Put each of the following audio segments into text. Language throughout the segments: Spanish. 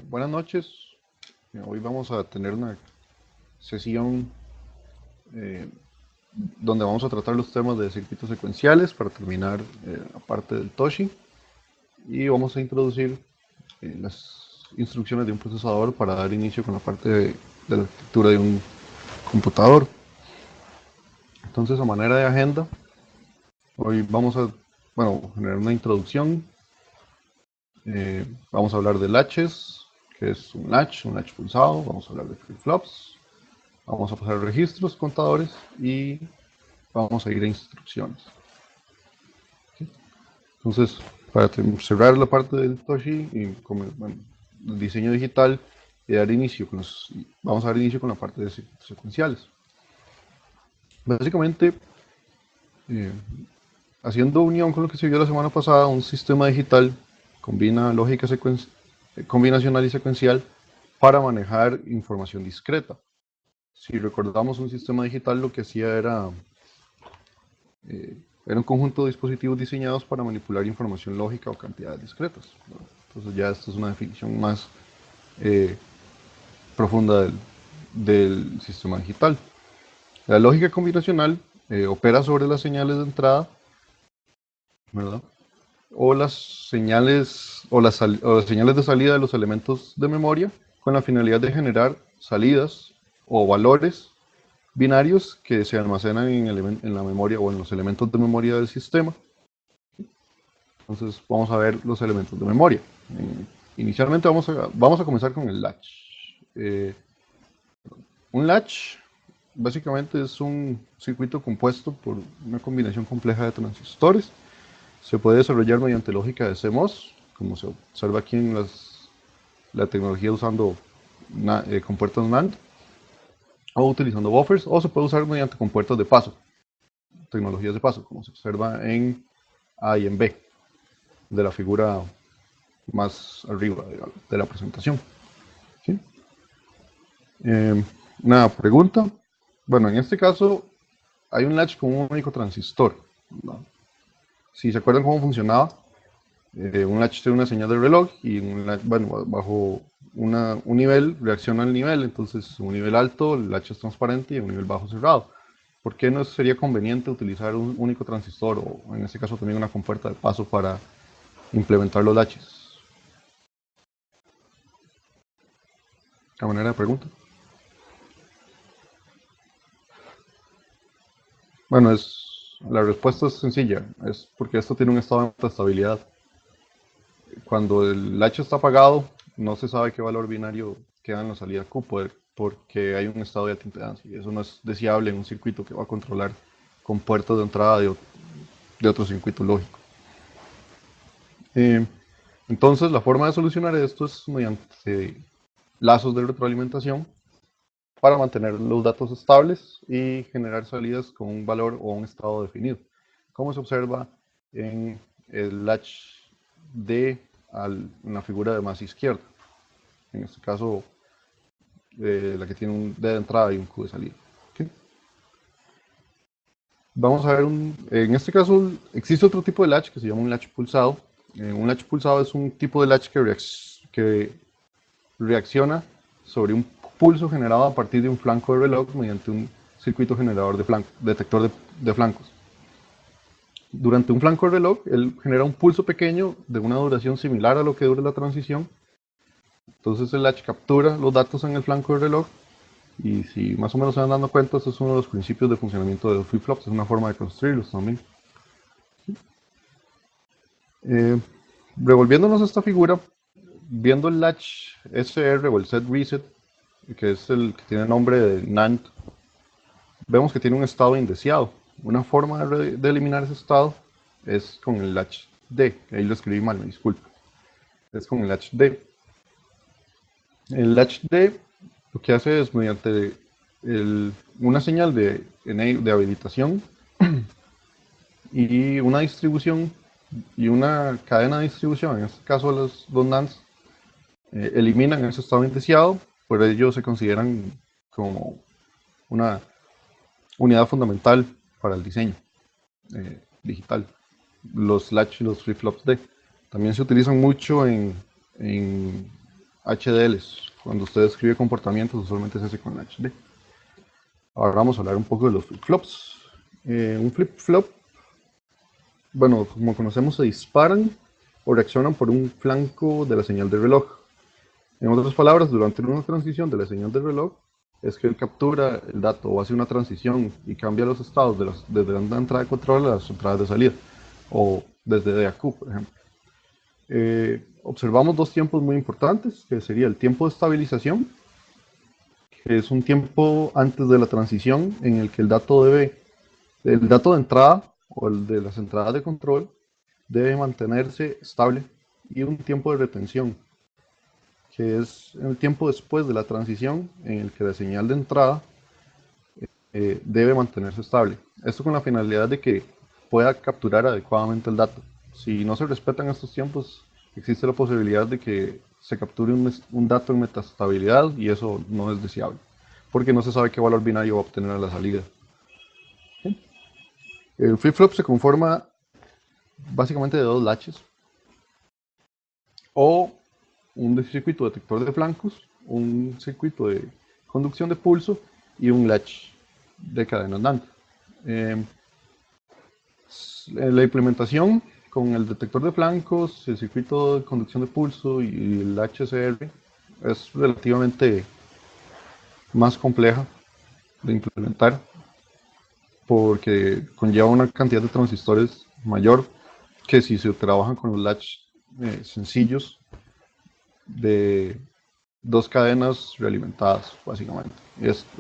Buenas noches. Hoy vamos a tener una sesión eh, donde vamos a tratar los temas de circuitos secuenciales para terminar la parte del Toshi y vamos a introducir las instrucciones de un procesador para dar inicio con la parte de la arquitectura de un computador. Entonces, a manera de agenda, hoy vamos a generar una introducción. Vamos a hablar de latches, que es un latch pulsado. Vamos a hablar de flip-flops. Vamos a pasar registros, contadores y vamos a ir a instrucciones. ¿Sí? Entonces, para cerrar la parte del Toshi y el diseño digital y dar inicio vamos a dar inicio con la parte de circuitos secuenciales. Básicamente, eh, haciendo unión con lo que se vio la semana pasada, un sistema digital combina lógica combinacional y secuencial para manejar información discreta. Si recordamos, un sistema digital lo que hacía eh, era un conjunto de dispositivos diseñados para manipular información lógica o cantidades discretas, ¿no? Entonces ya esta es una definición más eh, profunda del sistema digital. La lógica combinacional opera sobre las señales de entrada, ¿verdad? O las señales o las señales de salida de los elementos de memoria con la finalidad de generar salidas o valores binarios que se almacenan en la memoria o en los elementos de memoria del sistema. Entonces vamos a ver los elementos de memoria. Inicialmente vamos a comenzar con el latch. Eh, un latch básicamente es un circuito compuesto por una combinación compleja de transistores. Se puede desarrollar mediante lógica de CMOS, como se observa aquí en la tecnología usando compuertas NAND, o utilizando buffers, o se puede usar mediante compuertas de paso, tecnologías de paso, como se observa en A y en B, de la figura más arriba de la presentación. ¿Sí? Una pregunta. Bueno, en este caso hay un latch con un único transistor, ¿no? Si se acuerdan cómo funcionaba, un latch tiene una señal de reloj y bajo un nivel reacciona al nivel. Entonces, un nivel alto, el latch es transparente, y un nivel bajo cerrado. ¿Por qué no sería conveniente utilizar un único transistor o en este caso también una compuerta de paso para implementar los latches? A manera de pregunta. Bueno, la respuesta es sencilla, es porque esto tiene un estado de alta estabilidad. Cuando el latch está apagado, no se sabe qué valor binario queda en la salida Q porque hay un estado de alta impedancia y eso no es deseable en un circuito que va a controlar con puertas de entrada de otro circuito lógico. Eh, entonces, la forma de solucionar esto es mediante lazos de retroalimentación para mantener los datos estables y generar salidas con un valor o un estado definido, como se observa en el latch D en la figura de masa izquierda. En este caso, la que tiene un D de entrada y un Q de salida. ¿Okay? Vamos a ver, en este caso existe otro tipo de latch que se llama un latch pulsado. Un latch pulsado es un tipo de latch que reacciona sobre un pulso generado a partir de un flanco de reloj mediante un circuito generador detector de flancos. Durante un flanco de reloj, él genera un pulso pequeño de una duración similar a lo que dura la transición. Entonces el latch captura los datos en el flanco del reloj y si más o menos se van dando cuenta, este es uno de los principios de funcionamiento de los flip-flops, es una forma de construirlos también. Eh, Revolviéndonos a esta figura, viendo el latch SR o el set reset, que es el que tiene el nombre de NAND, vemos que tiene un estado indeseado. Una forma de eliminar ese estado es con el latch D. Ahí lo escribí mal, me disculpo. Es con el latch D. El latch D lo que hace es mediante una señal de habilitación y una distribución y una cadena de distribución, en este caso los dos NANDs, eliminan ese estado indeseado, por ello se consideran como una unidad fundamental para el diseño digital. Los latch y los flip-flops D también se utilizan mucho en HDLs. Cuando usted escribe comportamientos, usualmente se hace con HD. Ahora vamos a hablar un poco de los flip-flops. Un flip-flop, bueno, como conocemos, se disparan o reaccionan por un flanco de la señal del reloj. En otras palabras, durante una transición de la señal del reloj, es que él captura el dato o hace una transición y cambia los estados desde la entrada de control a las entradas de salida, o desde DAQ, por ejemplo. Observamos dos tiempos muy importantes, que sería el tiempo de estabilización, que es un tiempo antes de la transición en el que el dato de entrada o el de las entradas de control debe mantenerse estable, y un tiempo de retención, que es el tiempo después de la transición en el que la señal de entrada debe mantenerse estable. Esto con la finalidad de que pueda capturar adecuadamente el dato. Si no se respetan estos tiempos, existe la posibilidad de que se capture un dato en metastabilidad, y eso no es deseable, porque no se sabe qué valor binario va a obtener a la salida. El flip-flop se conforma básicamente de dos latches, o un circuito detector de flancos, un circuito de conducción de pulso y un latch de cadena andante. Eh, la implementación con el detector de flancos, el circuito de conducción de pulso y el HCR es relativamente más compleja de implementar, porque conlleva una cantidad de transistores mayor que si se trabajan con los latch sencillos de dos cadenas realimentadas, básicamente,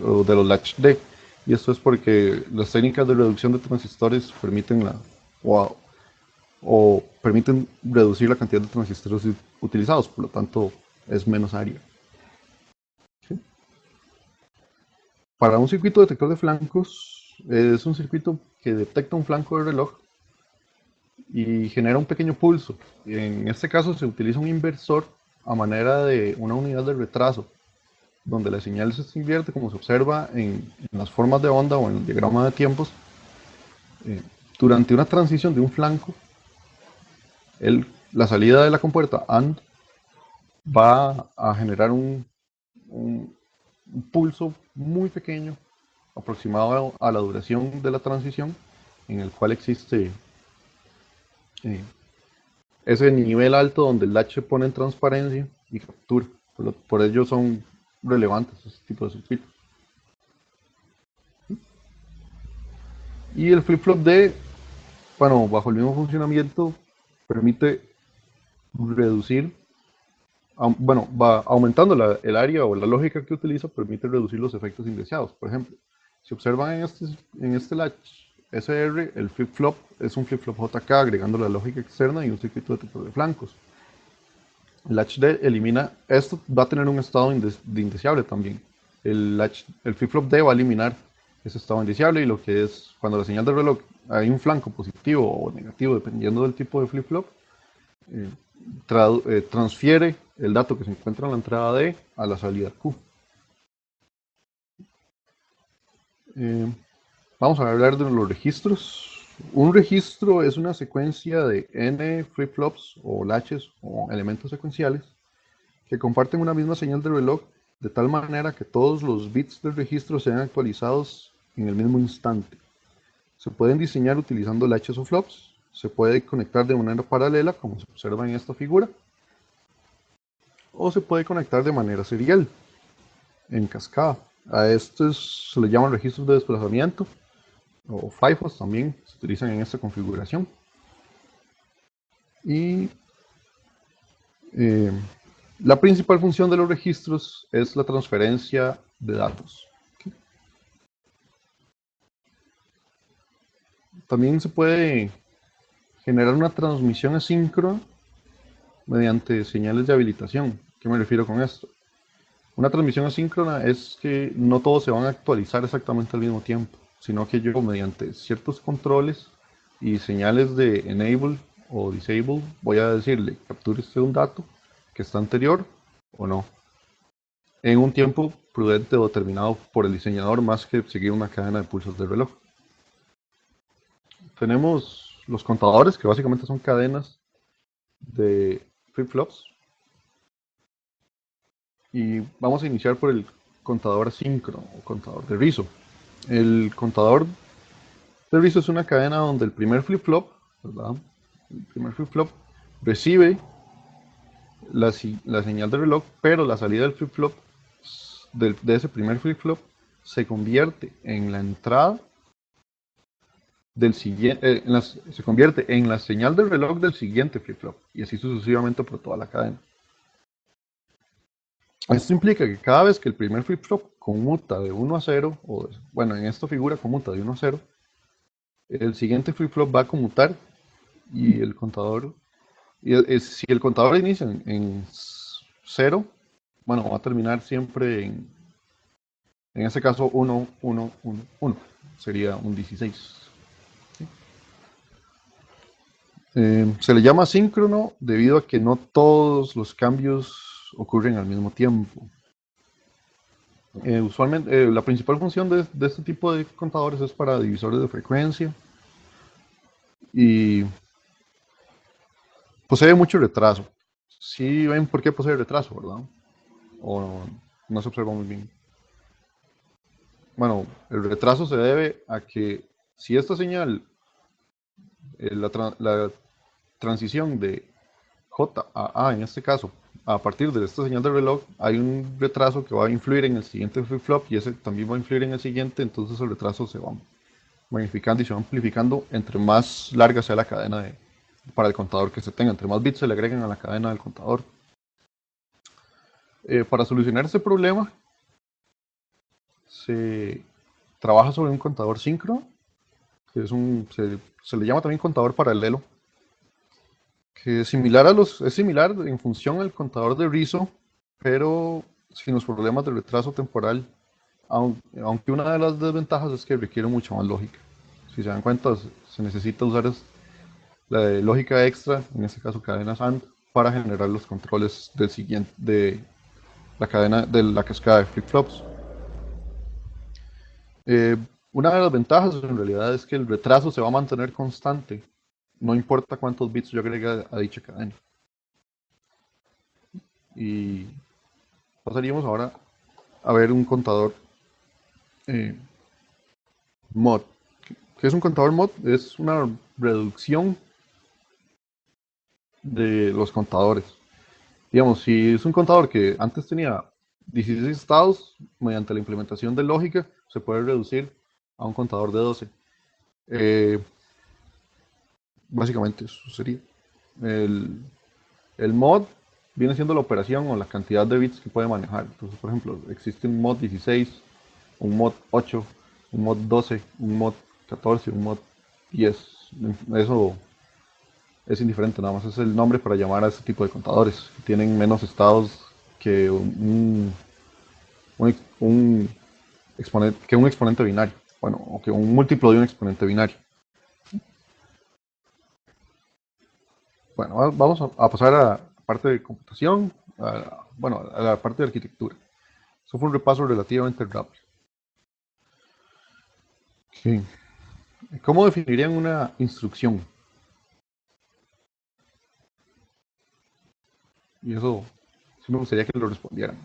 o de los latch D. Y esto es porque las técnicas de reducción de transistores permiten o, o permiten reducir la cantidad de transistores utilizados, por lo tanto es menos área. ¿Sí? Para un circuito detector de flancos, es un circuito que detecta un flanco de reloj y genera un pequeño pulso. En este caso se utiliza un inversor a manera de una unidad de retraso, donde la señal se invierte, como se observa en las formas de onda o en el diagrama de tiempos. eh, Durante una transición de un flanco, la salida de la compuerta AND va a generar un, un pulso muy pequeño, aproximado a la duración de la transición, en el cual existe eh, ese nivel alto donde el latch se pone en transparencia y captura. Por ello son relevantes este tipo de circuitos. Y el flip-flop D, bueno, bajo el mismo funcionamiento, permite reducir, bueno, va aumentando el área o la lógica que utiliza, permite reducir los efectos indeseados. Por ejemplo, si observan en este latch SR, el flip-flop es un flip-flop JK agregando la lógica externa y un circuito detector de flancos. El latch D elimina, esto va a tener un estado indeseable también. El flip-flop D va a eliminar ese estado indeseable, y lo que es cuando la señal del reloj hay un flanco positivo o negativo dependiendo del tipo de flip-flop, eh, transfiere el dato que se encuentra en la entrada D a la salida Q. Eh, Vamos a hablar de los registros. Un registro es una secuencia de n flip-flops o latches o elementos secuenciales que comparten una misma señal de reloj, de tal manera que todos los bits del registro sean actualizados en el mismo instante. Se pueden diseñar utilizando latches o flops, se puede conectar de manera paralela, como se observa en esta figura, o se puede conectar de manera serial, en cascada. A estos se les llaman registros de desplazamiento, o FIFOs también se utilizan en esta configuración. Y eh, la principal función de los registros es la transferencia de datos. También se puede generar una transmisión asíncrona mediante señales de habilitación. ¿Qué me refiero con esto? Una transmisión asíncrona es que no todos se van a actualizar exactamente al mismo tiempo, sino que yo, mediante ciertos controles y señales de enable o disable, voy a decirle: capture usted un dato que está anterior o no, en un tiempo prudente o determinado por el diseñador, más que seguir una cadena de pulsos de reloj. Tenemos los contadores, que básicamente son cadenas de flip-flops. Y vamos a iniciar por el contador asíncrono o contador de rizo. El contador de rizo es una cadena donde el primer flip-flop, ¿verdad? El primer flip-flop recibe la señal del reloj, pero la salida del flip-flop, de ese primer flip-flop, se convierte en la entrada del siguiente, se convierte en la señal del reloj del siguiente flip-flop, y así sucesivamente por toda la cadena. Esto implica que cada vez que el primer flip-flop conmuta de 1 a 0, o bueno, en esta figura conmuta de 1 a 0, el siguiente flip-flop va a conmutar y el contador, si el contador inicia en 0, bueno, va a terminar siempre en este caso 1, 1, 1, 1. Sería un 16. ¿Sí? Se le llama síncrono debido a que no todos los cambios ocurren al mismo tiempo. Usualmente, la principal función de este tipo de contadores es para divisores de frecuencia y posee mucho retraso. Sí ven por qué posee retraso, ¿verdad? O no se observa muy bien. Bueno, el retraso se debe a que si esta señal, la transición de J a A en este caso, a partir de esta señal de reloj, hay un retraso que va a influir en el siguiente flip-flop y ese también va a influir en el siguiente, entonces el retraso se va magnificando y se va amplificando entre más larga sea la cadena para el contador que se tenga, entre más bits se le agregan a la cadena del contador. Para solucionar este problema, se trabaja sobre un contador síncrono, que se le llama también contador paralelo, que es similar en función al contador de rizo, pero sin los problemas de retraso temporal, aunque una de las desventajas es que requiere mucha más lógica. Si se dan cuenta, se necesita usar la de lógica extra, en este caso cadenas AND, para generar los controles de la cadena de la cascada de flip-flops. Eh, una de las ventajas en realidad es que el retraso se va a mantener constante, no importa cuántos bits yo agregue a dicha cadena. Y pasaríamos ahora a ver un contador mod. ¿Qué es un contador mod? Es una reducción de los contadores. Digamos, si es un contador que antes tenía 16 estados, mediante la implementación de lógica, se puede reducir a un contador de 12. Eh, Básicamente eso sería. El, el mod viene siendo la operación o la cantidad de bits que puede manejar. Entonces, por ejemplo, existe un mod 16, un mod 8, un mod 12, un mod 14, un mod 10. Eso es indiferente, nada más es el nombre para llamar a este tipo de contadores. Tienen menos estados que un exponente binario. Bueno, o que un múltiplo de un exponente binario. Bueno, vamos a pasar a la parte de computación, bueno, a la parte de arquitectura. Eso fue un repaso relativamente rápido. Okay. ¿Cómo definirían una instrucción? Y eso sí me gustaría que lo respondieran.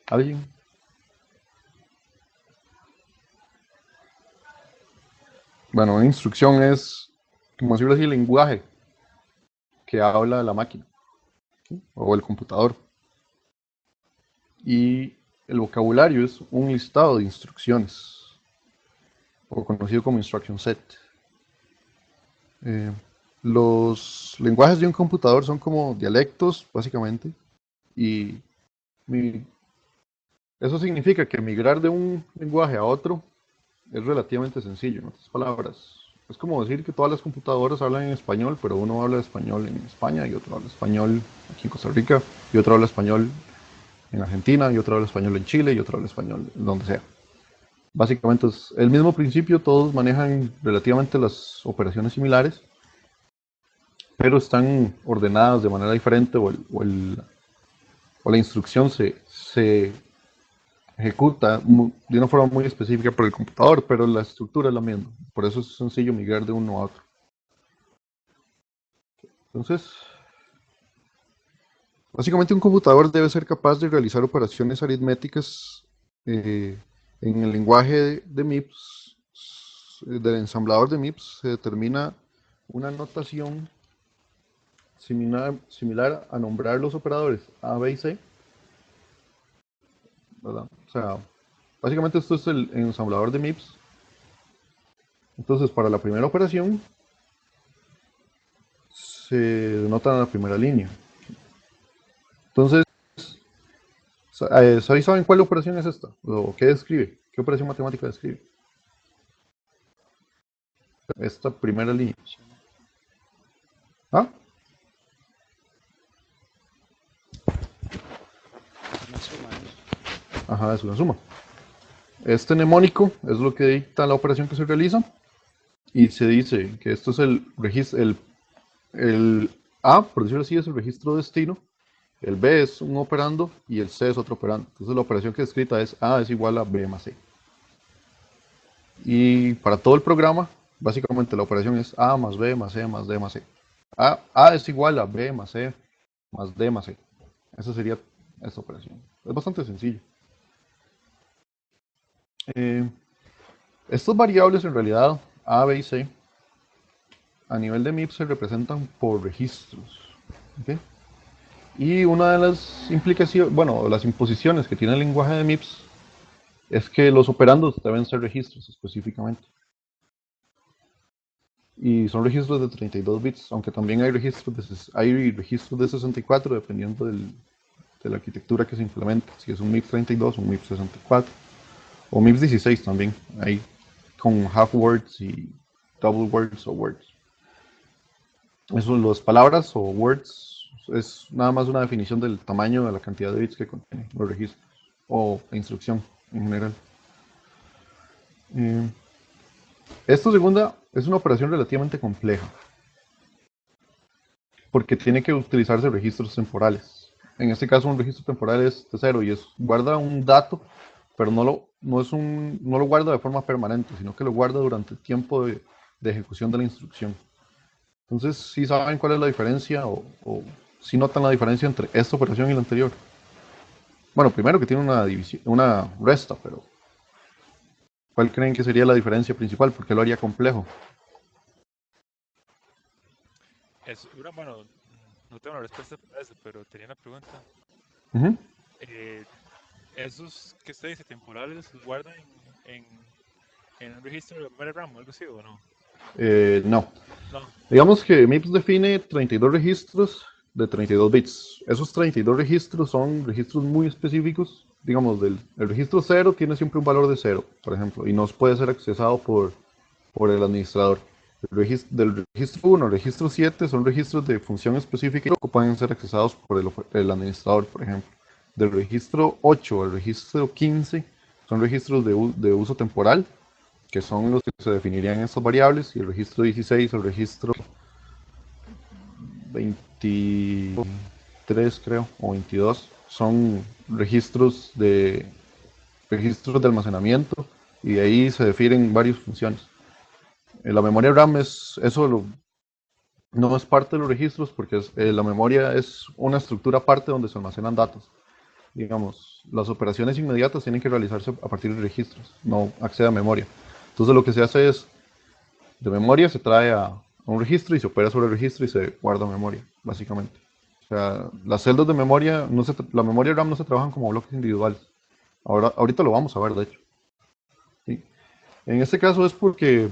¿Alguien? Bueno, una instrucción es, como decirlo así, el lenguaje que habla la máquina, ¿sí? O el computador. Y el vocabulario es un listado de instrucciones, o conocido como instruction set. Eh, los lenguajes de un computador son como dialectos, básicamente, y eso significa que migrar de un lenguaje a otro es relativamente sencillo, en otras palabras. Es como decir que todas las computadoras hablan en español, pero uno habla español en España y otro habla español aquí en Costa Rica y otro habla español en Argentina y otro habla español en Chile y otro habla español en donde sea. Básicamente es el mismo principio, todos manejan relativamente las operaciones similares, pero están ordenadas de manera diferente o la instrucción se ejecuta de una forma muy específica por el computador, pero la estructura es la misma. Por eso es sencillo migrar de uno a otro. Entonces, básicamente un computador debe ser capaz de realizar operaciones aritméticas en el lenguaje de MIPS, del ensamblador de MIPS, se determina una notación similar a nombrar los operadores A, B y C, ¿verdad? O sea, básicamente esto es el ensamblador de MIPS. Entonces, para la primera operación, se denota en la primera línea. Entonces, ¿saben cuál operación es esta? ¿O qué describe? ¿Qué operación matemática describe? Esta primera línea. ¿Ah? Una suma, ¿no? Ajá, es una suma. Este mnemónico es lo que dicta la operación que se realiza y se dice que esto es el registro, el A, por decirlo así, es el registro destino, el B es un operando y el C es otro operando. Entonces la operación que es escrita es A es igual a B más C. Y para todo el programa, básicamente la operación es A más B más C más D más C. A es igual a B más C más D más C. Esa sería esta operación. Es bastante sencillo. Eh, Estas variables en realidad, A, B y C, a nivel de MIPS se representan por registros. ¿Ok? Y una de las implicaciones, bueno, las imposiciones que tiene el lenguaje de MIPS es que los operandos deben ser registros específicamente. Y son registros de 32 bits, aunque también hay registros de 64 dependiendo de la arquitectura que se implemente. Si es un MIPS 32 o un MIPS 64 o MIPS 16 también, hay con half words y double words o words. Eso, las palabras o words es nada más una definición del tamaño de la cantidad de bits que contiene los registros o la instrucción en general. Eh, Esta segunda es una operación relativamente compleja porque tiene que utilizarse registros temporales. En este caso un registro temporal es de cero y guarda un dato, pero no lo guarda de forma permanente, sino que lo guarda durante el tiempo de ejecución de la instrucción. Entonces, ¿sí saben cuál es la diferencia o si notan la diferencia entre esta operación y la anterior? Bueno, primero que tiene una división, una resta, pero ¿cuál creen que sería la diferencia principal? ¿Por qué lo haría complejo? Bueno, no tengo la respuesta para eso, pero tenía una pregunta. Ujú. Eh, ¿Esos que usted dice temporales los guardan en un registro de memoria RAM o algo así o no? No. No, Digamos que MIPS define 32 registros de 32 bits. Esos 32 registros son registros muy específicos. Digamos, el registro 0 tiene siempre un valor de 0, por ejemplo, y no puede ser accesado por el administrador. Del registro 1 al registro 7 son registros de función específica que pueden ser accesados por el administrador, por ejemplo. Del registro 8 al registro 15 son registros de uso temporal, que son los que se definirían en estas variables, y el registro 16 o el registro 23, creo, o 22, son registros de almacenamiento, y de ahí se definen varias funciones. La memoria RAM no es parte de los registros porque la memoria es una estructura aparte donde se almacenan datos. Digamos, las operaciones inmediatas tienen que realizarse a partir de registros, no accede a memoria. Entonces lo que se hace es, de memoria se trae a un registro y se opera sobre el registro y se guarda memoria, básicamente. O sea, las celdas de memoria, la memoria RAM no se trabajan como bloques individuales. Ahorita lo vamos a ver, de hecho. ¿Sí? En este caso es porque,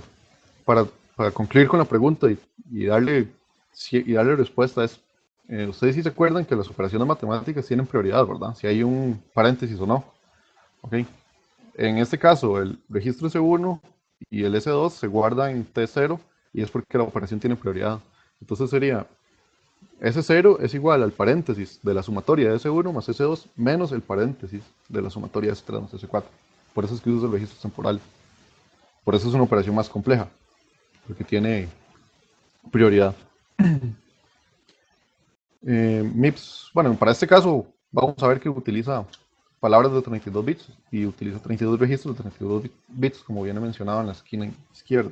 para, para concluir con la pregunta y darle respuesta, ustedes sí se acuerdan que las operaciones matemáticas tienen prioridad, ¿verdad? Si hay un paréntesis o no. ¿Ok? En este caso, el registro S1 y el S2 se guardan en T0 y es porque la operación tiene prioridad. Entonces sería S0 es igual al paréntesis de la sumatoria de S1 más S2 menos el paréntesis de la sumatoria de S3 más S4. Por eso es que usa el registro temporal. Por eso es una operación más compleja, porque tiene prioridad. MIPS, bueno, para este caso vamos a ver que utiliza palabras de 32 bits y utiliza 32 registros de 32 bits, como viene mencionado en la esquina izquierda.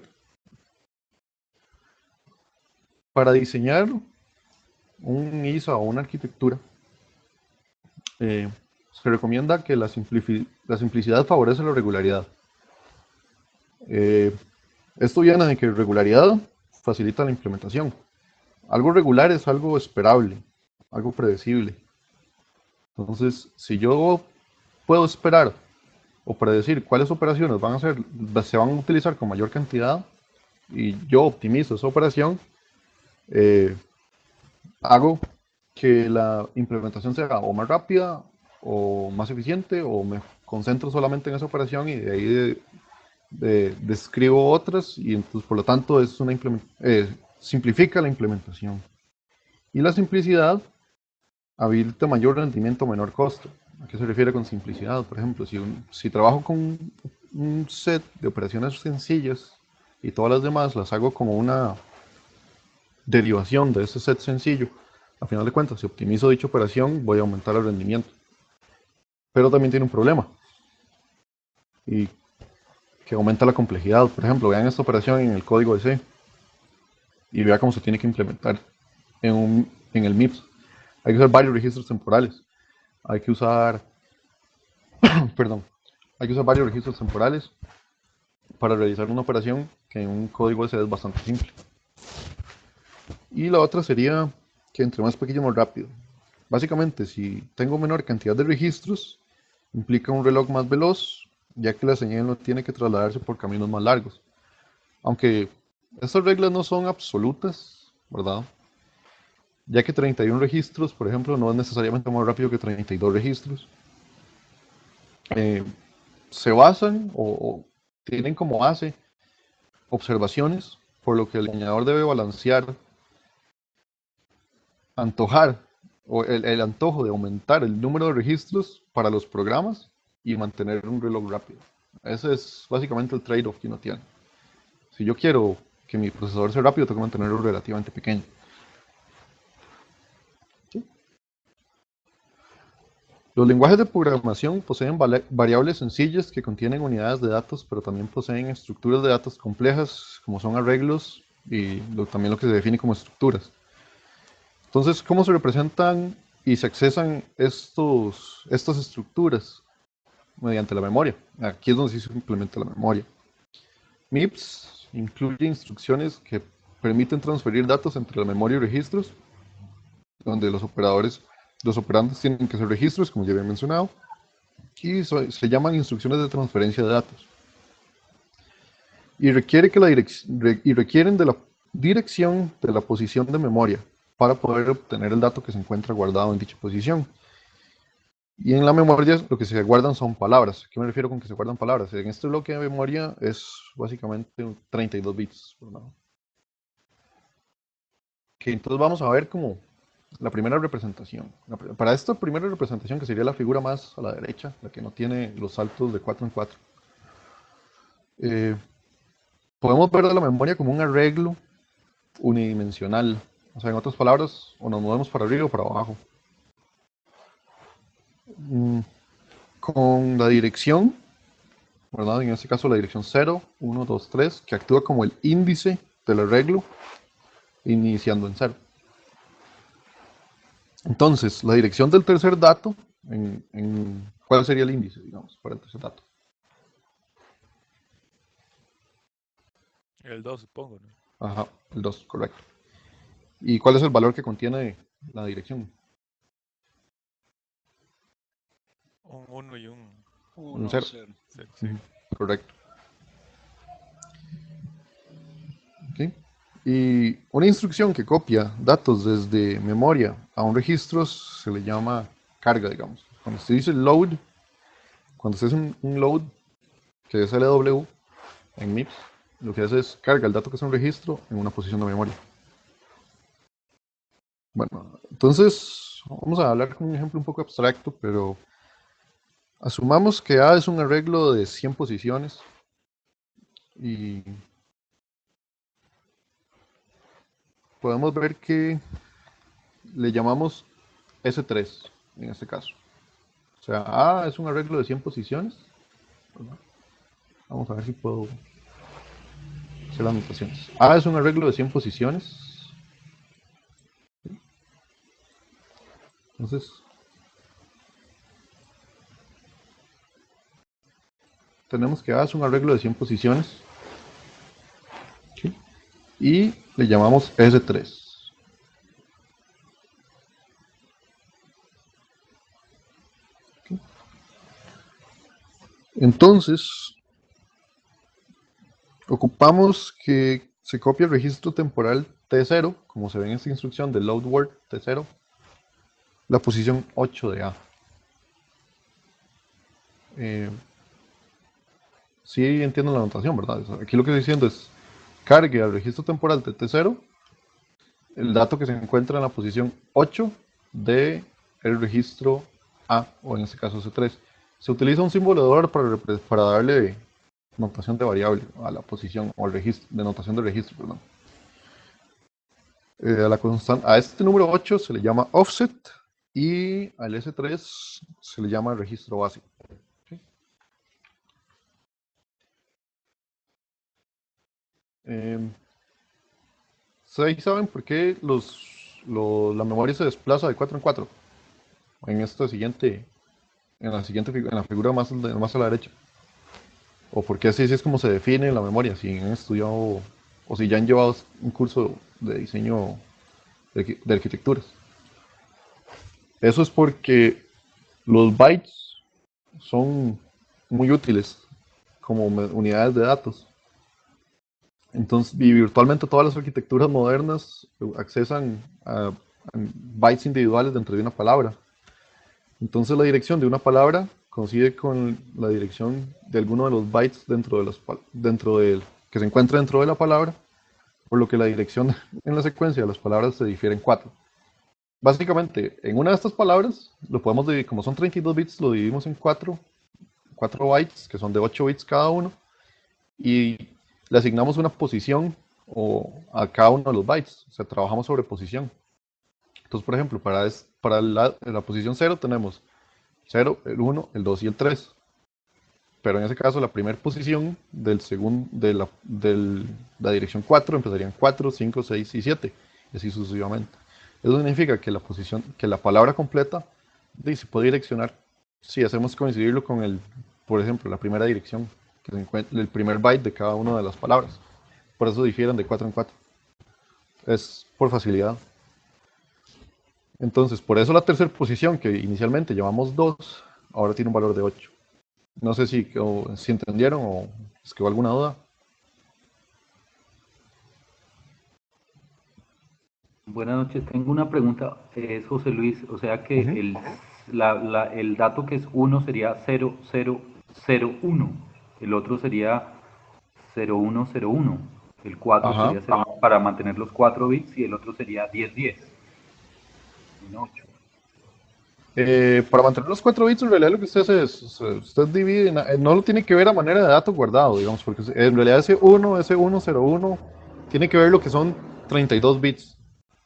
Para diseñarlo, un ISA o una arquitectura, se recomienda que la simplicidad favorece la regularidad. Eh, Esto viene de que regularidad facilita la implementación. Algo regular es algo esperable, algo predecible. Entonces, si yo puedo esperar o predecir cuáles operaciones se van a utilizar con mayor cantidad y yo optimizo esa operación, eh, hago que la implementación sea o más rápida o más eficiente, o me concentro solamente en esa operación y de ahí describo otras, y entonces por lo tanto simplifica la implementación. Y la simplicidad habilita mayor rendimiento, menor costo. ¿A qué se refiere con simplicidad? Por ejemplo, si trabajo con un set de operaciones sencillas y todas las demás las hago como una derivación de ese set sencillo, a final de cuentas, si optimizo dicha operación, voy a aumentar el rendimiento. Pero también tiene un problema, y que aumenta la complejidad. Por ejemplo, vean esta operación en el código de C y vea cómo se tiene que implementar en el MIPS. Hay que usar varios registros temporales. Hay que usar, perdón, hay que usar varios registros temporales para realizar una operación que en un código C es bastante simple. Y la otra sería que entre más pequeño, más rápido. Básicamente, si tengo menor cantidad de registros, implica un reloj más veloz, ya que la señal no tiene que trasladarse por caminos más largos. Aunque estas reglas no son absolutas, ¿verdad? Ya que 31 registros, por ejemplo, no es necesariamente más rápido que 32 registros. Se basan o tienen como base observaciones, por lo que el diseñador debe balancear, antojar, o el antojo de aumentar el número de registros para los programas y mantener un reloj rápido. Ese es básicamente el trade-off que uno tiene. Si yo quiero que mi procesador sea rápido, tengo que mantenerlo relativamente pequeño. ¿Sí? Los lenguajes de programación poseen variables sencillas que contienen unidades de datos, pero también poseen estructuras de datos complejas, como son arreglos y también lo que se define como estructuras. Entonces, ¿cómo se representan y se accesan estas estructuras? Mediante la memoria. Aquí es donde se implementa la memoria. MIPS incluye instrucciones que permiten transferir datos entre la memoria y registros, donde los operandes tienen que ser registros, como ya había mencionado, y se llaman instrucciones de transferencia de datos. Y requieren de la dirección de la posición de memoria para poder obtener el dato que se encuentra guardado en dicha posición. Y en la memoria lo que se guardan son palabras. ¿A qué me refiero con que se guardan palabras? En este bloque de memoria es básicamente 32 bits. Que entonces vamos a ver como la primera representación. Para esta primera representación, que sería la figura más a la derecha, la que no tiene los saltos de 4 en 4, podemos ver a la memoria como un arreglo unidimensional. O sea, en otras palabras, o nos movemos para arriba o para abajo. Con la dirección, ¿verdad? En este caso la dirección 0, 1, 2, 3, que actúa como el índice del arreglo, iniciando en 0. Entonces, la dirección del tercer dato, ¿cuál sería el índice, digamos, para el tercer dato? El 2, supongo, ¿no? Ajá, el 2, correcto. ¿Y cuál es el valor que contiene la dirección? Un 1 y un Un 1, 0. 0. 0, sí. Correcto. ¿Okay? Y una instrucción que copia datos desde memoria a un registro se le llama carga, digamos. Cuando se dice load, cuando se hace un load, que es LW en MIPS, lo que hace es carga el dato que es un registro en una posición de memoria. Bueno, entonces vamos a hablar con un ejemplo un poco abstracto, pero asumamos que A es un arreglo de 100 posiciones y podemos ver que le llamamos S3 en este caso. O sea, A es un arreglo de 100 posiciones. ¿Verdad? Vamos a ver si puedo hacer las notaciones. A es un arreglo de 100 posiciones. Entonces, tenemos que hacer un arreglo de 100 posiciones. ¿Sí? Y le llamamos S3. ¿Sí? Entonces, ocupamos que se copie el registro temporal T0, como se ve en esta instrucción de load word T0, la posición 8 de A. Sí entiendo la notación, ¿verdad? Aquí lo que estoy diciendo es cargue al registro temporal de T0 el dato que se encuentra en la posición 8 del registro A, o en este caso C3. Se utiliza un símbolo de dólar para darle notación de variable a la posición, o al registro, de notación de registro, perdón. A este número 8 se le llama offset y al S3 se le llama registro básico. ¿Sí? ¿Ustedes saben por qué la memoria se desplaza de 4 en 4? En esta siguiente, en la figura más a la derecha. O por qué así es como se define la memoria, si han estudiado o si ya han llevado un curso de diseño de arquitecturas. Eso es porque los bytes son muy útiles como unidades de datos. Entonces, y virtualmente todas las arquitecturas modernas accesan a bytes individuales dentro de una palabra. Entonces, la dirección de una palabra coincide con la dirección de alguno de los bytes que se encuentra dentro de la palabra, por lo que la dirección en la secuencia de las palabras se difiere en 4. Básicamente, en una de estas palabras, lo podemos dividir, como son 32 bits, lo dividimos en 4 bytes, que son de 8 bits cada uno, y le asignamos una posición a cada uno de los bytes. O sea, trabajamos sobre posición. Entonces, por ejemplo, para la posición 0 tenemos 0, el 1, el 2 y el 3. Pero en ese caso, la primera posición de la dirección 4 empezaría en 4, 5, 6 y 7, y así sucesivamente. Eso significa que la palabra completa se puede direccionar si hacemos coincidirlo con por ejemplo, la primera dirección, que se encuentra el primer byte de cada una de las palabras. Por eso difieren de 4 en 4. Es por facilidad. Entonces, por eso la tercera posición, que inicialmente llamamos 2, ahora tiene un valor de 8. No sé si entendieron o es que hubo alguna duda. Buenas noches, tengo una pregunta, es José Luis, o sea que Ujú. el dato que es 1 sería 0001, el otro sería 0101, el 4 Ajá. sería 0 para mantener los 4 bits y el otro sería 1010, un 8. Para mantener los 4 bits, en realidad lo que usted hace es, o sea, usted divide, no lo tiene que ver a manera de dato guardado, digamos, porque en realidad ese 101 tiene que ver lo que son 32 bits.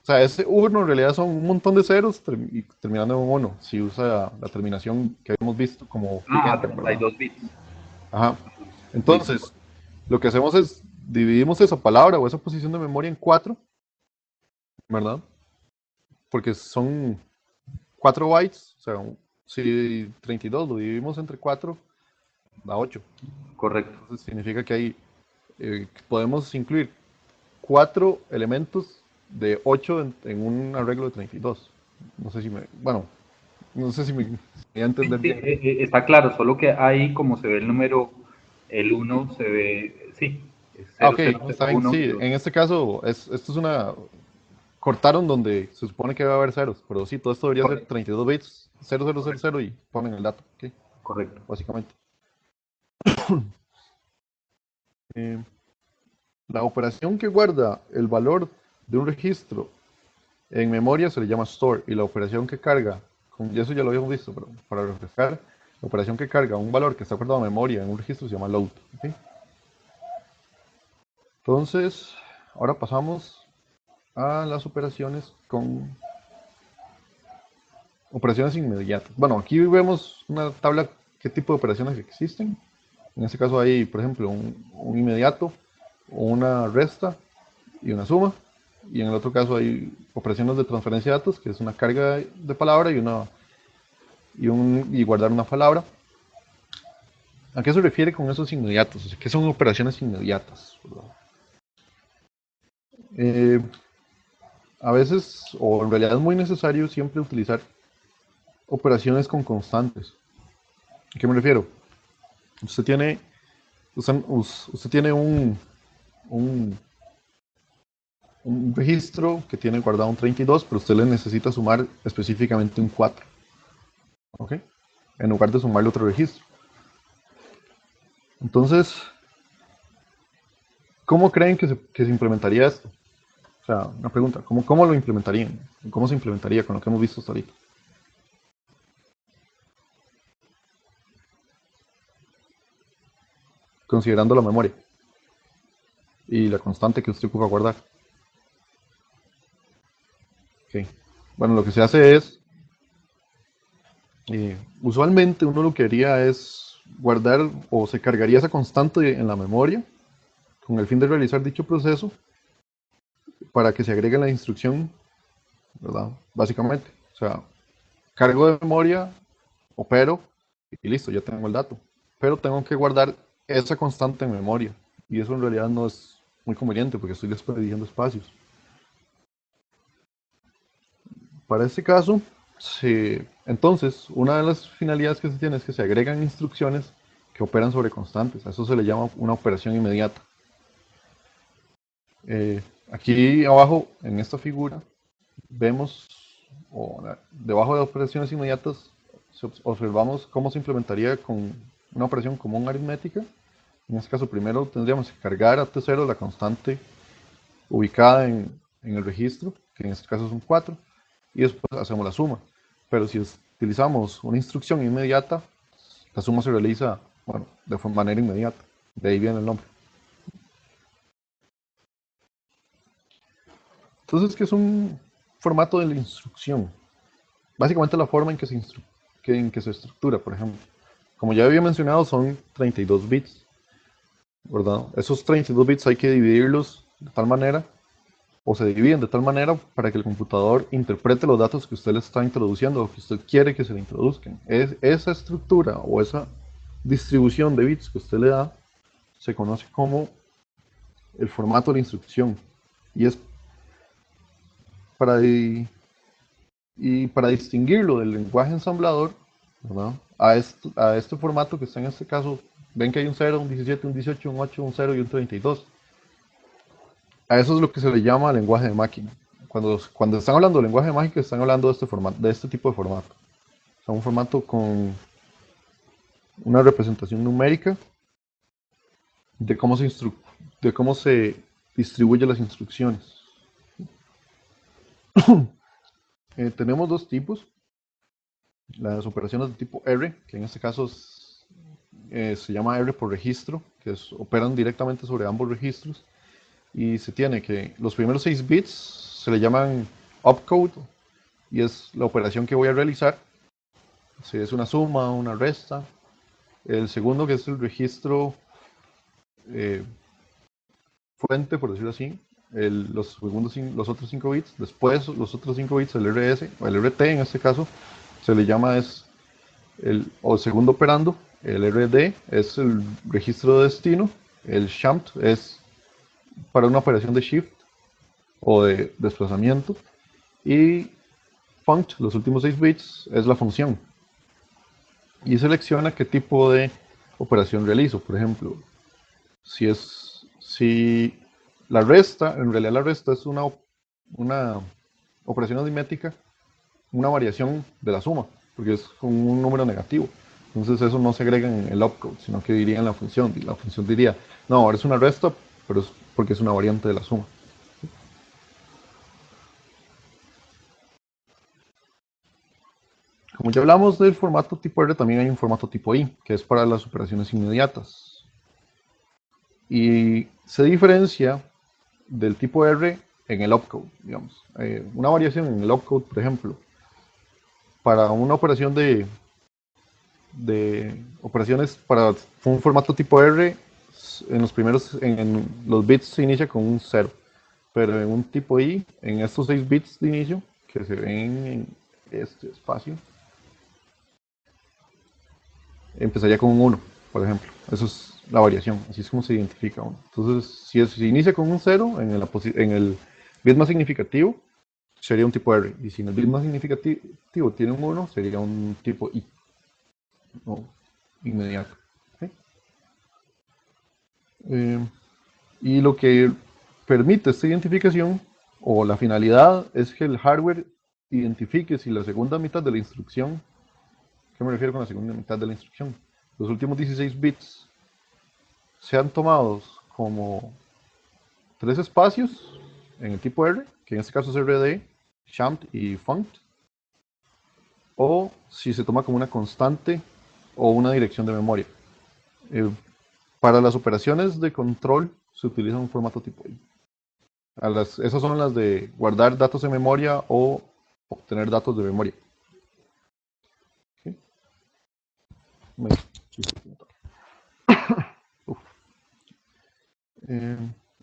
O sea, ese 1 en realidad son un montón de ceros y terminando en un 1, si usa la terminación que hemos visto como Ah, enter, ¿verdad? 32 bits. Ajá. Listo. Entonces, lo que hacemos es dividimos esa palabra o esa posición de memoria en 4, ¿verdad? Porque son 4 bytes, o sea, si 32 lo dividimos entre 4, da 8. Correcto. Entonces significa que podemos incluir 4 elementos de 8 en un arreglo de 32. No sé si no sé si me voy a Sí, entender sí, bien. está claro, solo que ahí como se ve el número, el 1 se ve, sí, es Ok, está bien. 0001 Sí, y los... en este caso, esto es cortaron donde se supone que va a haber ceros, pero sí, todo esto debería ser Correcto, 32 bits, correcto, 0000 y ponen el dato, ok, correcto. básicamente. Eh, la operación que guarda el valor de un registro en memoria se le llama store, y la operación que carga, y eso ya lo habíamos visto, pero para refrescar, la operación que carga un valor que está guardado en memoria en un registro se llama load. ¿Ok? Entonces, ahora pasamos a las operaciones con operaciones inmediatas. Bueno, aquí vemos una tabla qué tipo de operaciones existen. En este caso hay, por ejemplo, un inmediato, o una resta y una suma. y en el otro caso hay operaciones de transferencia de datos, que es una carga de palabra y guardar una palabra. ¿A qué se refiere con esos inmediatos? O sea, ¿qué son operaciones inmediatas? Eh, a veces, o en realidad es muy necesario siempre utilizar operaciones con constantes. ¿A qué me refiero? Usted tiene, usted tiene un, un registro que tiene guardado un 32, pero usted le necesita sumar específicamente un 4. ¿Ok? En lugar de sumarle otro registro. Entonces, ¿cómo creen que se implementaría esto? O sea, una pregunta, ¿cómo lo implementarían? ¿Cómo se implementaría con lo que hemos visto hasta ahorita? Considerando la memoria y la constante que usted ocupa guardar. Ok. Bueno, lo que se hace es, usualmente uno lo que haría es guardar o se cargaría esa constante en la memoria con el fin de realizar dicho proceso para que se agregue en la instrucción, ¿verdad? Básicamente. O sea, cargo de memoria, opero y listo, ya tengo el dato. Pero tengo que guardar esa constante en memoria. Y eso en realidad no es muy conveniente porque estoy desperdiciando espacios. Para este caso, entonces, una de las finalidades que se tiene es que se agregan instrucciones que operan sobre constantes. A eso se le llama una operación inmediata. Aquí abajo, en esta figura, vemos, debajo de operaciones inmediatas, observamos cómo se implementaría con una operación común aritmética. En este caso, primero tendríamos que cargar a T0 la constante ubicada en el registro, que en este caso son 4, y después hacemos la suma. Pero si utilizamos una instrucción inmediata, la suma se realiza, bueno, de manera inmediata. De ahí viene el nombre. Entonces, ¿qué es un formato de la instrucción? Básicamente la forma en que se estructura, por ejemplo. Como ya había mencionado, son 32 bits, ¿verdad? Esos 32 bits hay que dividirlos de tal manera, o se dividen de tal manera para que el computador interprete los datos que usted le está introduciendo o que usted quiere que se le introduzcan. Esa estructura o esa distribución de bits que usted le da se conoce como el formato de la instrucción. Y es para, y para distinguirlo del lenguaje ensamblador, ¿verdad? A este formato que está en este caso, ven que hay un 0, un 17, un 18, un 8, un 0 y un 32. A eso es lo que se le llama lenguaje de máquina. Cuando están hablando de lenguaje de máquina, están hablando de este formato, de este tipo de formato. O sea, un formato con una representación numérica de cómo se distribuyen las instrucciones. Tenemos dos tipos. Las operaciones de tipo R, que en este caso se llama R por registro, operan directamente sobre ambos registros. Y se tiene que los primeros 6 bits se le llaman opcode y es la operación que voy a realizar. Si es una suma, una resta. El segundo, que es el registro eh, fuente, por decirlo así, los otros 5 bits. Después, los otros 5 bits, el RS o el RT en este caso, se le llama el segundo operando. El RD es el registro de destino. El shunt es para una operación de shift o de desplazamiento. Y funct, los últimos 6 bits, es la función. Y selecciona qué tipo de operación realizo. Por ejemplo, si la resta, en realidad la resta es una operación aritmética, una variación de la suma, porque es con un número negativo. Entonces eso no se agrega en el opcode, sino que diría en la función. Y la función diría, no, ahora es una resta, pero es porque es una variante de la suma. Como ya hablamos del formato tipo R, también hay un formato tipo I, que es para las operaciones inmediatas. Y se diferencia del tipo R en el opcode, digamos. Una variación en el opcode, por ejemplo, para una operación de operaciones para un formato tipo R, en los bits se inicia con un 0. pero en un tipo I, en estos 6 bits de inicio, que se ven en este espacio, empezaría con un 1, por ejemplo. Eso es la variación, así es como se identifica uno. Entonces, si inicia con un 0 en el bit más significativo, sería un tipo R. Y si en el bit más significativo tiene un 1, sería un tipo I, o inmediato. ¿Sí? Y lo que permite esta identificación, o la finalidad, es que el hardware identifique si la segunda mitad de la instrucción, ¿qué me refiero con la segunda mitad de la instrucción? Los últimos 16 bits sean tomados como 3 espacios en el tipo R, que en este caso es RD, shamped y funct, o si se toma como una constante o una dirección de memoria. Para las operaciones de control se utiliza un formato tipo I. Esas son las de guardar datos en memoria o obtener datos de memoria. ¿Sí?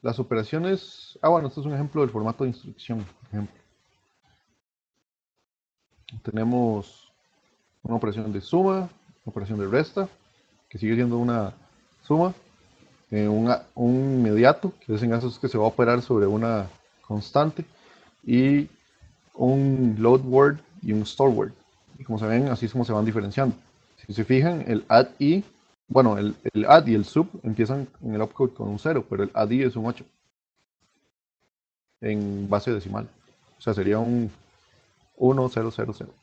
Las operaciones... bueno, este es un ejemplo del formato de instrucción. Por ejemplo. Tenemos una operación de suma, una operación de resta, que sigue siendo una suma, un inmediato, que es en casos que se va a operar sobre una constante, y un load word y un store word. Y como se ven, así es como se van diferenciando. Si se fijan, el add y, bueno, el add y el sub empiezan en el opcode con un 0, pero el add y es un 8 en base decimal. O sea, sería un 1, 0, 0, 0.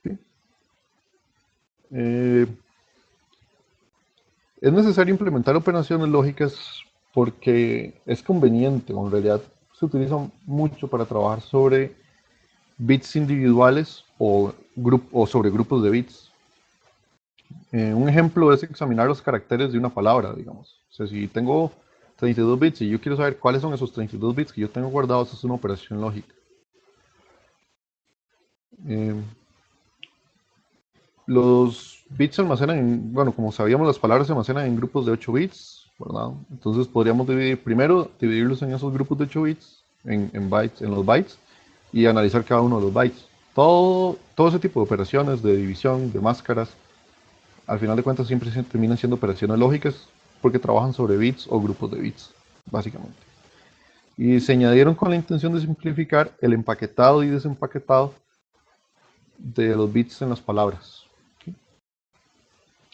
¿Sí? Es necesario implementar operaciones lógicas porque es conveniente, o en realidad se utiliza mucho para trabajar sobre bits individuales o sobre grupos de bits. Un ejemplo es examinar los caracteres de una palabra, digamos. O sea, si tengo 32 bits y yo quiero saber cuáles son esos 32 bits que yo tengo guardados, es una operación lógica. Los bits se almacenan bueno, como sabíamos, las palabras se almacenan en grupos de 8 bits, ¿verdad? Entonces podríamos dividirlos en esos grupos de 8 bits, en bytes, en los bytes, y analizar cada uno de los bytes. Todo ese tipo de operaciones de división, de máscaras, al final de cuentas siempre terminan siendo operaciones lógicas porque trabajan sobre bits o grupos de bits, básicamente. Y se añadieron con la intención de simplificar el empaquetado y desempaquetado de los bits en las palabras.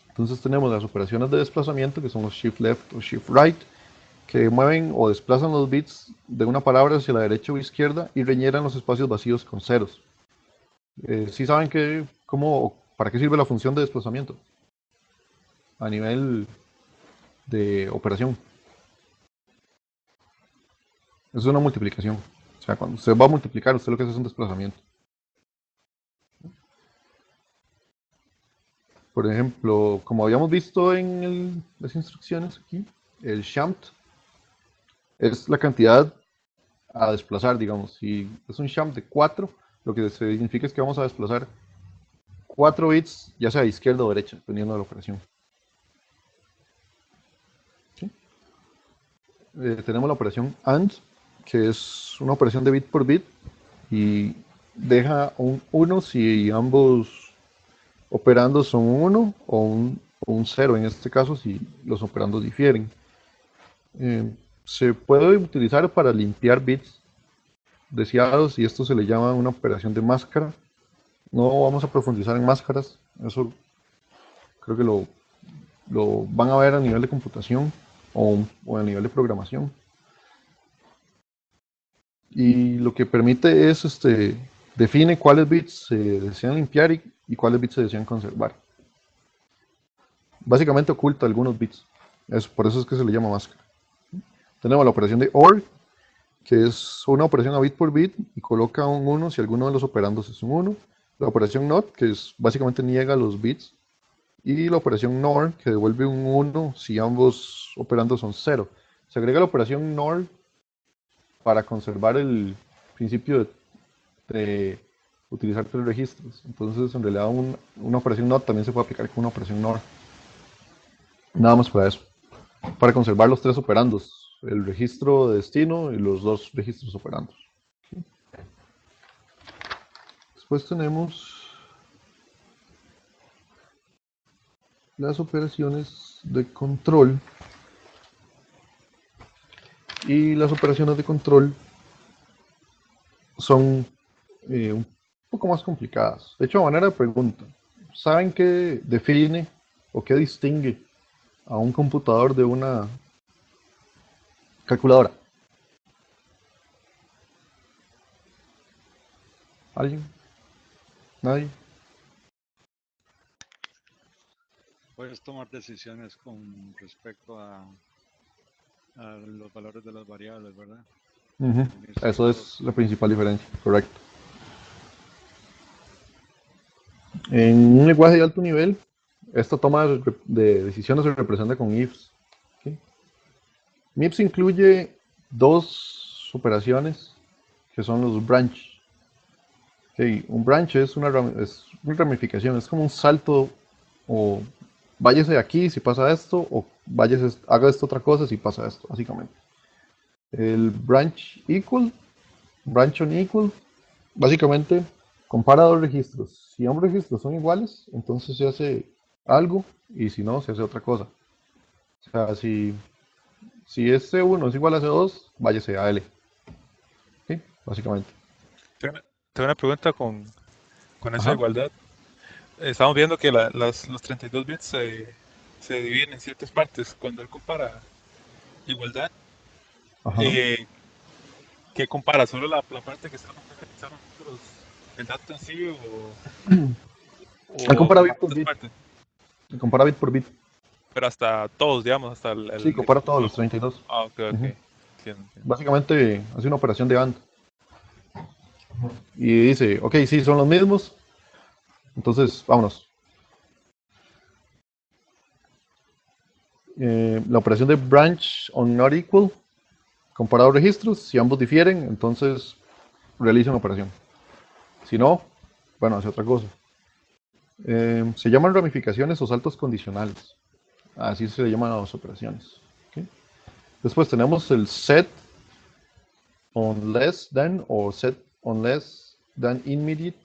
Entonces tenemos las operaciones de desplazamiento, que son los shift left o shift right, que mueven o desplazan los bits de una palabra hacia la derecha o izquierda y rellenan los espacios vacíos con ceros. ¿Sí saben para qué sirve la función de desplazamiento a nivel de operación? Es una multiplicación. O sea, cuando usted va a multiplicar, usted lo que hace es un desplazamiento. Por ejemplo, como habíamos visto en las instrucciones aquí, el shamped es la cantidad a desplazar, digamos. Si es un shamped de 4, lo que significa es que vamos a desplazar 4 bits, ya sea de izquierda o derecha, dependiendo de la operación. ¿Sí? Tenemos la operación AND, que es una operación de bit por bit y deja un 1 si ambos operandos son un 1 o un 0, en este caso si los operandos difieren. Se puede utilizar para limpiar bits deseados y esto se le llama una operación de máscara. No vamos a profundizar en máscaras, eso creo que lo van a ver a nivel de computación o a nivel de programación. Y lo que permite es, define cuáles bits se desean limpiar y cuáles bits se desean conservar. Básicamente oculta algunos bits, por eso es que se le llama máscara. Tenemos la operación de OR, que es una operación a bit por bit y coloca un 1 si alguno de los operandos es un 1. La operación NOT, que básicamente niega los bits. Y la operación NOR, que devuelve un 1 si ambos operandos son 0. Se agrega la operación NOR para conservar el principio de utilizar 3 registros. Entonces, en realidad, una operación NOT también se puede aplicar con una operación NOR. Nada más para eso. Para conservar los 3 operandos el registro de destino y los dos registros operandos. ¿Sí? Después tenemos las operaciones de control. Y las operaciones de control son un poco más complicadas. De hecho, a manera de pregunta, ¿saben qué define o qué distingue a un computador de una calculadora? ¿Alguien? ¿Nadie? Puedes tomar decisiones con respecto a los valores de las variables, ¿verdad? Ujú. Eso es la principal diferencia, correcto. En un lenguaje de alto nivel, esta toma de decisiones se representa con ifs. ¿Okay? MIPS incluye dos operaciones que son los branch. ¿Okay? Un branch es una ramificación, es como un salto, o váyase de aquí si pasa esto, o váyase, haga esta otra cosa si pasa esto, básicamente. El branch on equal, básicamente compara dos registros. Si ambos registros son iguales, entonces se hace algo, y si no, se hace otra cosa. O sea, si C1 es igual a C2, váyase a L. ¿Sí? Básicamente. Tengo una pregunta con esa Ajá. igualdad. Estamos viendo que los 32 bits se dividen en ciertas partes. Cuando él compara igualdad, Ajá. ¿qué compara? ¿Solo la parte que estamos nosotros, el dato en sí, Él o compara bit compara por otras bit. partes? Él compara bit por bit. Pero hasta todos, digamos, hasta Sí, el compara todos los ejecutable. 32. Ah, ok, ok. Ujú. Entiendo. Básicamente hace una operación de AND. Y dice, ok, sí, son los mismos. Entonces, vámonos. La operación de branch on not equal. Compara dos registros. Si ambos difieren, entonces realiza una operación. Si no, bueno, hace otra cosa. Se llaman ramificaciones o saltos condicionales. Así se le llaman a las operaciones. ¿Okay? Después tenemos el set on less than o set on less than immediate.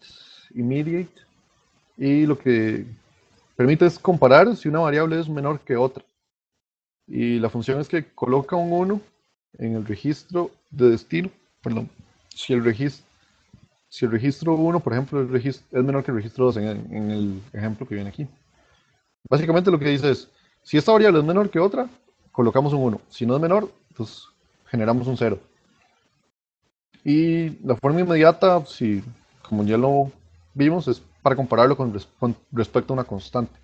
Y lo que permite es comparar si una variable es menor que otra. Y la función es que coloca un 1 en el registro de destino. Perdón. Si el registro 1, por ejemplo, es menor que el registro 2 en el ejemplo que viene aquí. Básicamente lo que dice es, si esta variable es menor que otra, colocamos un 1. Si no es menor, entonces generamos un 0. Y la forma inmediata, si, como ya lo vimos, es para compararlo con respecto a una constante.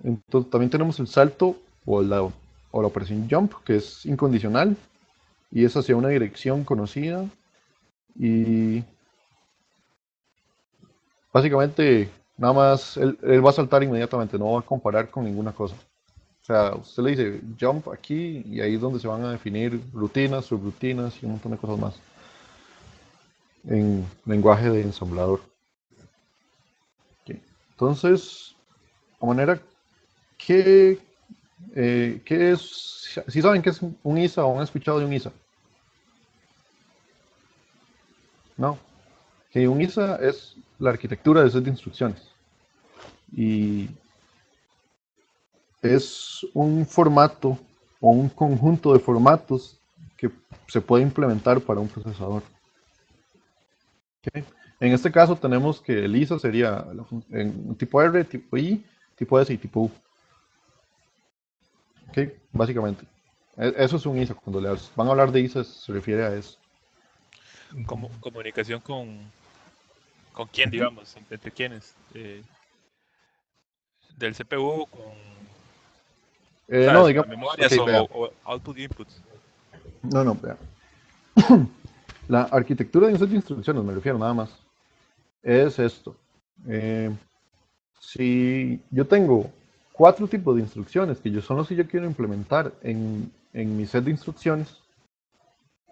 Entonces también tenemos el salto o la operación jump, que es incondicional y es hacia una dirección conocida. Y básicamente nada más él va a saltar inmediatamente, no va a comparar con ninguna cosa. O sea, usted le dice jump aquí y ahí es donde se van a definir rutinas, subrutinas y un montón de cosas más en lenguaje de ensamblador. Okay. Entonces, a manera que, ¿qué es? ¿Sí saben qué es un ISA o han escuchado de un ISA? No. Que un ISA es la arquitectura de set de instrucciones. Y es un formato o un conjunto de formatos que se puede implementar para un procesador. ¿Okay? En este caso tenemos que el ISA sería en tipo R, tipo I, tipo S y tipo U. ¿Okay? Básicamente. Eso es un ISA. Cuando van a hablar de ISA se refiere a eso. Comunicación con quién, digamos, entre quiénes. Del CPU con, No, ¿sabes? Con las digamos, memorias ok, vea. o output inputs. No, vea. La arquitectura de un set de instrucciones, me refiero nada más, es esto. Eh, si yo tengo 4 tipos de instrucciones que son los que yo quiero implementar en mi set de instrucciones,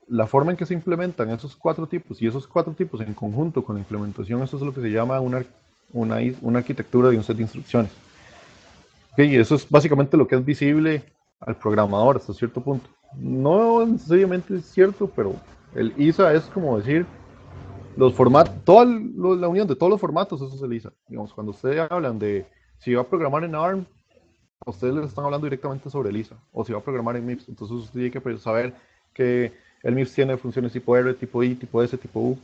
la forma en que se implementan esos 4 tipos y esos 4 tipos en conjunto con la implementación, eso es lo que se llama una arquitectura de un set de instrucciones. Okay, eso es básicamente lo que es visible al programador hasta cierto punto. No necesariamente es cierto, pero el ISA es como decir los formatos, la unión de todos los formatos, eso es el ISA. Digamos, cuando ustedes hablan de si va a programar en ARM, a ustedes les están hablando directamente sobre el ISA, o si va a programar en MIPS, entonces usted tiene que saber que el MIPS tiene funciones tipo R, tipo I, tipo S, tipo U,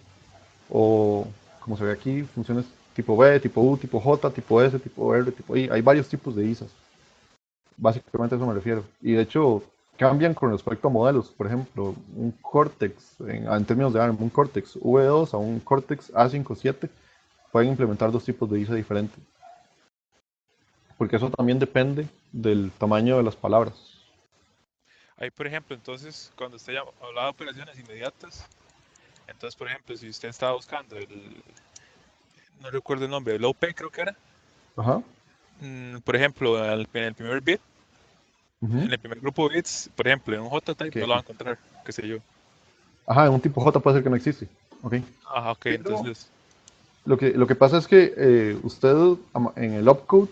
o como se ve aquí, funciones tipo B, tipo U, tipo J, tipo S, tipo R, tipo I. Hay varios tipos de ISAs. Básicamente a eso me refiero. Y de hecho, cambian con respecto a modelos. Por ejemplo, un Cortex, en términos de ARM, un Cortex V2 a un Cortex A57 pueden implementar dos tipos de ISA diferentes. Porque eso también depende del tamaño de las palabras. Ahí, por ejemplo, entonces, cuando usted ya hablaba de operaciones inmediatas, entonces, por ejemplo, si usted estaba buscando no recuerdo el nombre, el OP creo que era, Ajá. por ejemplo, en el primer bit, Ujú. en el primer grupo de bits, por ejemplo, en un JType no Que, lo va a encontrar, qué sé yo. ajá, en un tipo J puede ser que no existe. Ok. Ajá, ok, Pero entonces, lo que pasa es que usted en el opcode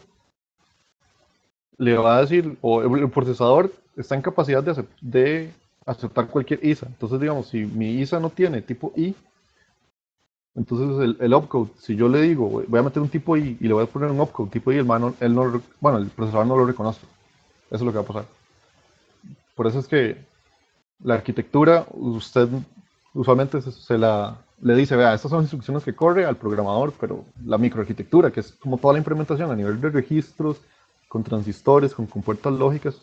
le va a decir, o el procesador está en capacidad de aceptar cualquier ISA. Entonces, digamos, si mi ISA no tiene tipo I, entonces el opcode, si yo le digo, voy a meter un tipo I y le voy a poner un opcode tipo I, bueno, el procesador no lo reconoce. Eso es lo que va a pasar. Por eso es que la arquitectura, usted usualmente le dice, vea, estas son instrucciones que corre al programador, pero la microarquitectura, que es como toda la implementación a nivel de registros, con transistores, con compuertas lógicas,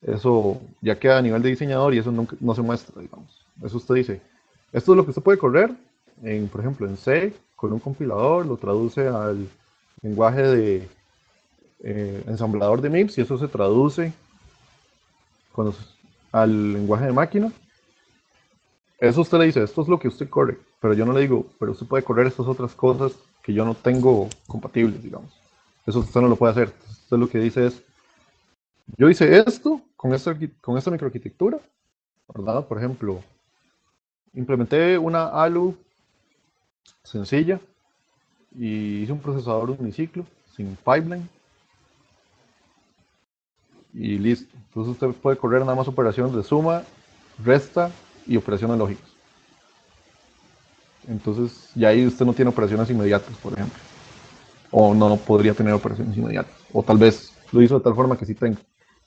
eso ya queda a nivel de diseñador y eso no se muestra, digamos. Eso usted dice, esto es lo que usted puede correr, por ejemplo, en C, con un compilador, lo traduce al lenguaje de ensamblador de MIPS y eso se traduce cuando, al lenguaje de máquina. Eso usted le dice, esto es lo que usted corre, pero yo no le digo, pero usted puede correr estas otras cosas que yo no tengo compatibles, digamos. Eso usted no lo puede hacer. Usted lo que dice es, yo hice esto con esta microarquitectura, ¿verdad? Por ejemplo, implementé una ALU sencilla y hice un procesador uniciclo sin pipeline y listo. Entonces usted puede correr nada más operaciones de suma, resta y operaciones lógicas. Entonces ya ahí usted no tiene operaciones inmediatas, por ejemplo. O no podría tener operaciones inmediatas. O tal vez lo hizo de tal forma que sí tenga.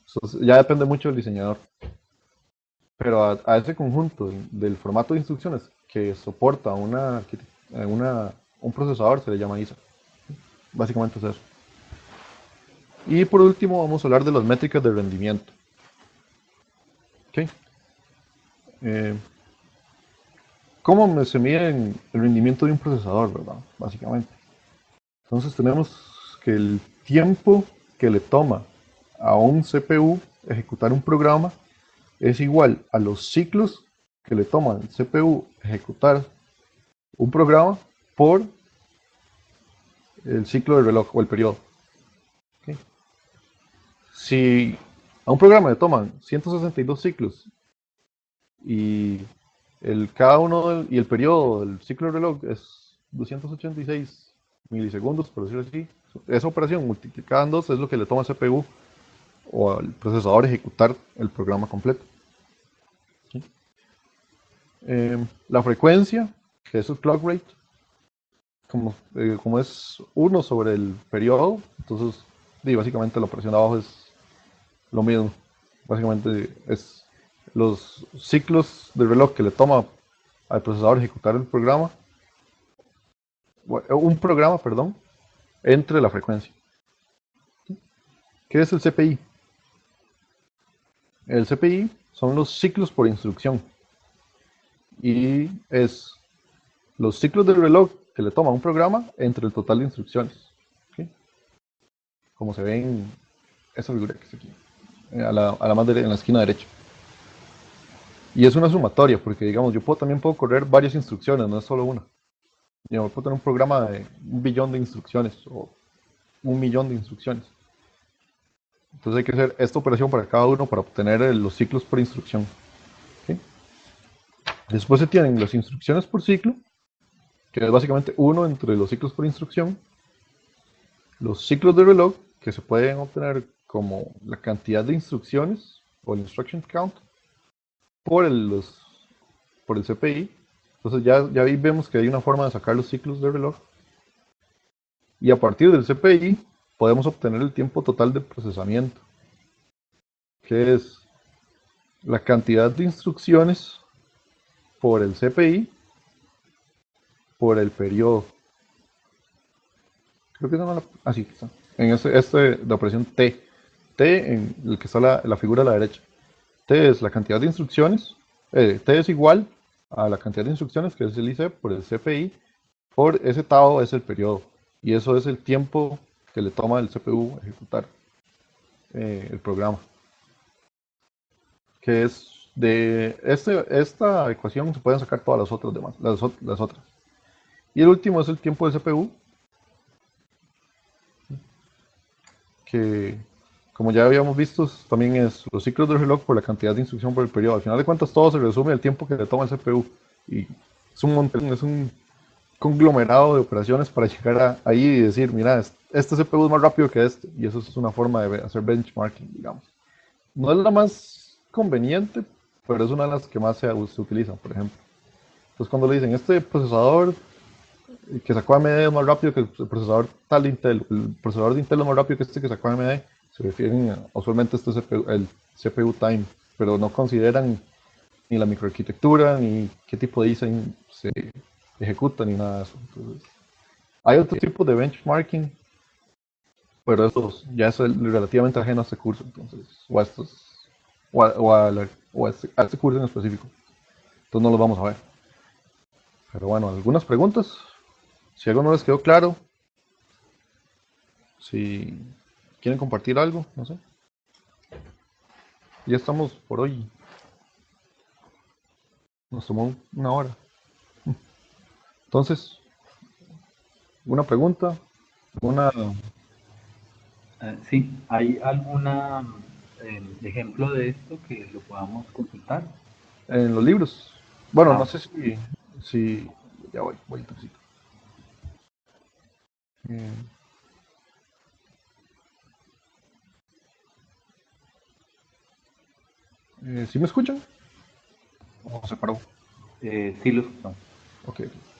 Entonces, ya depende mucho del diseñador. Pero a ese conjunto del formato de instrucciones que soporta un procesador se le llama ISA. Básicamente es eso. Y por último vamos a hablar de las métricas de rendimiento. ¿Okay? Eh, ¿Cómo se mide el rendimiento de un procesador, verdad? Básicamente. Entonces tenemos que el tiempo que le toma a un CPU ejecutar un programa es igual a los ciclos que le toma al CPU ejecutar un programa por el ciclo del reloj o el periodo. ¿Okay? Si a un programa le toman 162 ciclos y y el periodo del ciclo del reloj es 286 milisegundos, por decirlo así, esa operación multiplicada en 2 es lo que le toma al CPU o al procesador ejecutar el programa completo. ¿Sí? La frecuencia, que es el clock rate, como es 1 sobre el periodo, entonces básicamente la operación de abajo es lo mismo. Básicamente es los ciclos de reloj que le toma al procesador ejecutar un programa, perdón, entre la frecuencia. ¿Qué es el CPI? El CPI son los ciclos por instrucción y es los ciclos del reloj que le toma un programa entre el total de instrucciones. ¿Okay? Como se ve en esa figura que está aquí, en la esquina derecha. Y es una sumatoria, porque digamos, yo también puedo correr varias instrucciones, no es solo una. Yo puedo tener un programa de 1 billón de instrucciones o 1 millón de instrucciones. Entonces hay que hacer esta operación para cada uno para obtener los ciclos por instrucción. ¿Okay? Después se tienen las instrucciones por ciclo, que es básicamente uno entre los ciclos por instrucción. Los ciclos de reloj, que se pueden obtener como la cantidad de instrucciones o el instruction count por por el CPI. Entonces ya ahí vemos que hay una forma de sacar los ciclos de reloj. Y a partir del CPI podemos obtener el tiempo total de procesamiento, que es la cantidad de instrucciones por el CPI por el periodo. Creo que se llama así que está. En de operación T. T en el que está la figura a la derecha. T es la cantidad de instrucciones. T es igual a la cantidad de instrucciones que es el IC por el CPI por ese tau es el periodo. Y eso es el tiempo que le toma al CPU ejecutar el programa. Que es de esta ecuación se pueden sacar todas las otras demás, las otras. Y el último es el tiempo del CPU, que como ya habíamos visto, también es los ciclos del reloj por la cantidad de instrucción por el periodo. Al final de cuentas todo se resume al tiempo que le toma el CPU. Y es un montón, es un conglomerado de operaciones para llegar ahí y decir, mira, este CPU es más rápido que este. Y eso es una forma de hacer benchmarking, digamos. No es la más conveniente, pero es una de las que más se utilizan, por ejemplo. Entonces cuando le dicen, este procesador que sacó AMD es más rápido que el procesador tal de Intel, el procesador de Intel es más rápido que este que sacó AMD, se refieren usualmente a este CPU, el CPU time, pero no consideran ni la microarquitectura, ni qué tipo de design se ejecuta, ni nada de eso. Entonces, hay otro tipo de benchmarking, pero eso ya es relativamente ajeno a este curso, entonces, a este curso en específico. Entonces no los vamos a ver. Pero bueno, algunas preguntas. Si algo no les quedó claro, si quieren compartir algo, no sé. Ya estamos por hoy. Nos tomó una hora. Entonces, ¿alguna pregunta? ¿Alguna Sí, ¿hay alguna ejemplo de esto que lo podamos consultar? en los libros? Bueno, no Ah, sé si ya voy tantito. Eh, ¿Sí me escuchan? ¿O se paró? sí los son. Ok. Ok.